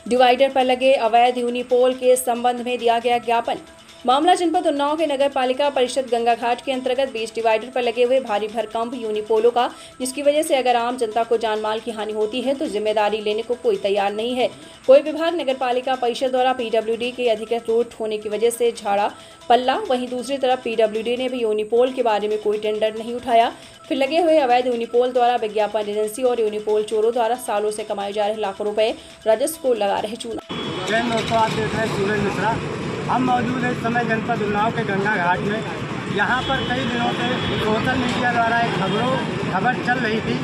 Divider पर लगे अवैध यूनिपोल के संबंध में दिया गया ज्ञापन। मामला जनपद उन्नाव के नगर पालिका परिषद गंगा घाट के अंतर्गत बीच डिवाइडर पर लगे हुए भारी भरकम यूनिपोलों का, जिसकी वजह से अगर आम जनता को जान माल की हानि होती है तो जिम्मेदारी लेने को कोई तैयार नहीं है। कोई विभाग नगर पालिका परिषद द्वारा पीडब्ल्यूडी के अधिकृत रूट होने की वजह से झाड़ा पल्ला, वहीं दूसरी तरफ पीडब्ल्यूडी ने भी यूनिपोल के बारे में कोई टेंडर नहीं उठाया। फिर लगे हुए अवैध यूनिपोल द्वारा विज्ञापन एजेंसी और यूनिपोल चोरों द्वारा सालों से कमाए जा रहे लाखों रुपए राजस्व को लगा रहे चूना। हम मौजूद हैं इस समय जनपद उन्नाव के गंगा घाट में। यहाँ पर कई दिनों से सोशल मीडिया द्वारा एक खबर चल रही थी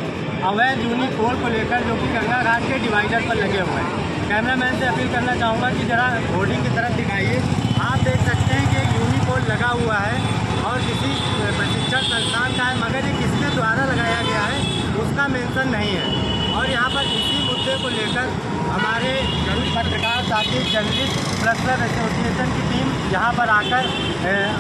अवैध यूनिपोल को लेकर, जो कि गंगा घाट के डिवाइडर पर लगे हुए हैं। कैमरामैन से अपील करना चाहूँगा कि जरा होर्डिंग की तरफ दिखाइए। आप देख सकते हैं कि एक यूनिपोल लगा हुआ है और किसी प्रशिक्षण संस्थान का है, मगर ये किसके द्वारा लगाया गया है उसका मेंशन नहीं है। और यहाँ पर इसी मुद्दे को लेकर हमारे पत्रकार साथी जर्नलिस्ट प्रेस क्लब एसोसिएशन की टीम यहाँ पर आकर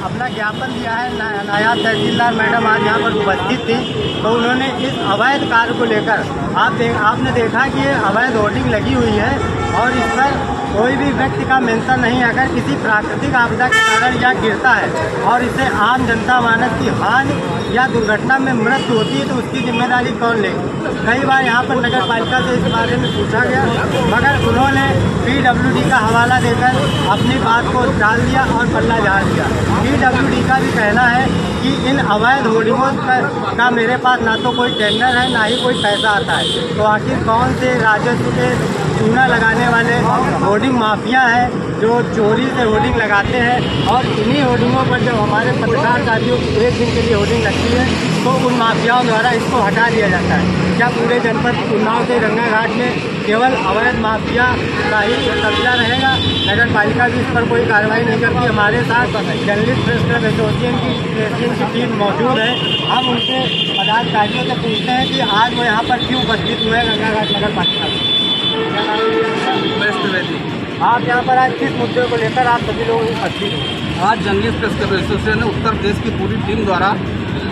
अपना ज्ञापन दिया है। नायब तहसीलदार मैडम आज यहाँ पर उपस्थित थी, तो उन्होंने इस अवैध कार्य को लेकर आपने देखा कि ये अवैध होर्डिंग लगी हुई है और इस पर कोई भी व्यक्ति का मेंशन नहीं। अगर किसी प्राकृतिक आपदा के कारण यह गिरता है और इसे आम जनता मानस की हानि या दुर्घटना में मृत्यु होती है तो उसकी जिम्मेदारी कौन लेगी। कई बार यहाँ पर नगर पालिका से इस बारे में पूछा गया, मगर उन्होंने पीडब्ल्यूडी का हवाला देकर अपनी बात को टाल दिया और पल्ला झाड़ दिया। पीडब्ल्यूडी का भी कहना है कि इन अवैध होर्डिंगों का मेरे पास ना तो कोई टेंडर है ना ही कोई पैसा आता है, तो आखिर कौन से राजस्व के चूना लगाने वाले होर्डिंग माफिया हैं जो चोरी से होर्डिंग लगाते हैं। और इन्हीं होर्डिंगों पर जब हमारे पत्रकार साथियों की एक दिन के लिए होर्डिंग लगती है तो उन माफियाओं द्वारा इसको हटा दिया जाता है। क्या पूरे जनपद उन्नाव के गंगा घाट में केवल अवैध माफिया का ही कब्जा रहेगा? नगर पालिका भी इस पर कोई कार्रवाई नहीं करती। हमारे साथ जर्नलिस्ट प्रेस क्लब एसोसिएशन की टीम मौजूद है। हम उनके पदाधिकारियों से पूछते हैं कि आज वो यहाँ पर क्यों उपस्थित हुए गंगा घाट नगर पालिका में। आप यहाँ पर आज किस मुद्दे को लेकर आप सभी लोग उपस्थित हैं? आज जर्नलिस्ट प्रेस क्लब एसोसिएशन ने उत्तर प्रदेश की पूरी टीम द्वारा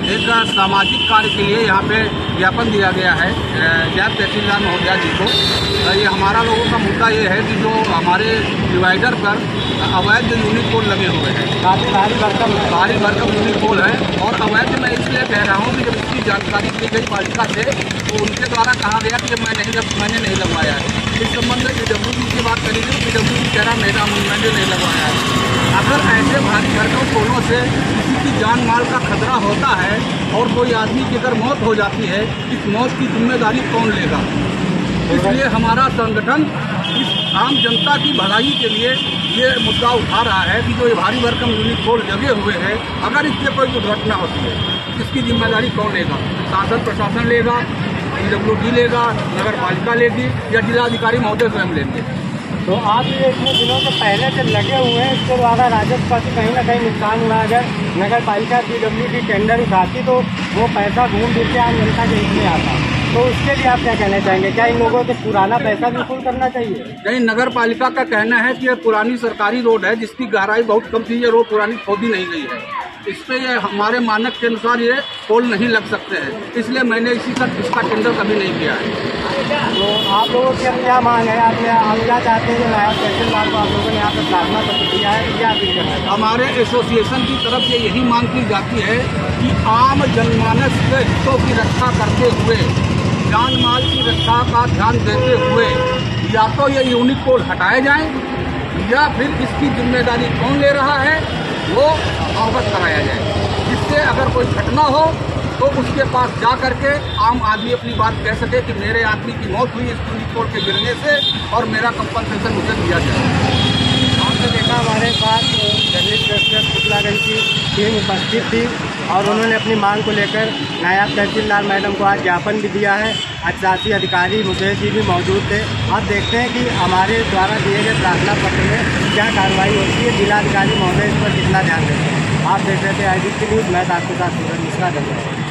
एक सामाजिक कार्य के लिए यहाँ पे ज्ञापन दिया गया है नायब तहसीलदार महोदया जी को। ये हमारा लोगों का मुद्दा ये है कि जो हमारे डिवाइडर पर अवैध यूनिपोल लगे हुए हैं, काफ़ी भारी भरकम यूनिपोल है। और अवैध मैं इसलिए कह रहा हूँ कि जब इसकी जानकारी दी गई पालिका से तो उनके द्वारा कहा गया कि मैंने नहीं लगवाया है। इस संबंध में पीडब्ल्यूडी की बात करेंगे तो पीडब्ल्यूडी कह रहा मैंने नहीं लगवाया है। अगर ऐसे भारी भरकम पोलों से किसी की जान माल का खतरा होता है और कोई आदमी की अगर मौत हो जाती है, इस मौत की जिम्मेदारी कौन लेगा? इसलिए हमारा संगठन इस आम जनता की भलाई के लिए ये मुद्दा उठा रहा है कि जो ये भारी भरकम यूनिपोल लगे हुए हैं, अगर इससे कोई दुर्घटना होती है इसकी जिम्मेदारी कौन लेगा? शासन प्रशासन लेगा, पीडब्ल्यूडी लेगा, नगर पालिका लेगी या जिलाधिकारी महोदय स्वयं लेंगे? तो आप ये इतने दिनों से पहले से लगे हुए हैं, इसके द्वारा राजस्व का कहीं ना कहीं नुकसान हुआ। अगर नगर पालिका पीडब्ल्यूडी टेंडर उठाती तो वो पैसा घूम फिर के आम जनता के हित में आता, तो उसके लिए आप क्या कहना चाहेंगे? क्या इन लोगों से पुराना पैसा भी वसूल करना चाहिए? नहीं, नगर पालिका का कहना है कि यह पुरानी सरकारी रोड है जिसकी गहराई बहुत कम थी। ये रोड पुरानी खोदी नहीं गई है, इस पर ये हमारे मानक के अनुसार ये पोल नहीं लग सकते हैं, इसलिए मैंने इसका टेंडर कभी नहीं किया है। तो आप लोगों की अब क्या मांग है? आप क्या चाहते हैं? जो नायब तहसीलदार को आप लोगों ने यहाँ पर प्रार्थना पत्र दिया है, क्या अपील करना है? हमारे एसोसिएशन की तरफ से यही मांग की जाती है कि आम जनमानस के हितों की रक्षा करते हुए, जान माल की रक्षा का ध्यान देते हुए या तो ये यूनिपोल हटाए जाएं या फिर इसकी जिम्मेदारी कौन ले रहा है वो अवगत कराया जाए, जिससे अगर कोई घटना हो तो उसके पास जा करके आम आदमी अपनी बात कह सके कि मेरे आदमी की मौत हुई इस यूनिपोल के गिरने से और मेरा कंपनसेशन मुझे दिया जाए। आपने देखा हमारे पास जर्नलिस्ट प्रेस क्लब पुतलागंज की टीम उपस्थित थी और उन्होंने अपनी मांग को लेकर नायब तहसीलदार मैडम को आज ज्ञापन भी दिया है। शासी अधिकारी मुकेश जी भी मौजूद थे। आप देखते हैं कि हमारे द्वारा दिए गए प्रार्थना पत्र में क्या कार्रवाई होती है, जिलाधिकारी महोदय इस पर कितना ध्यान देते हैं। आप देख रहे थे IDC न्यूज़, मैं आपके साथ सूरज मिश्रा।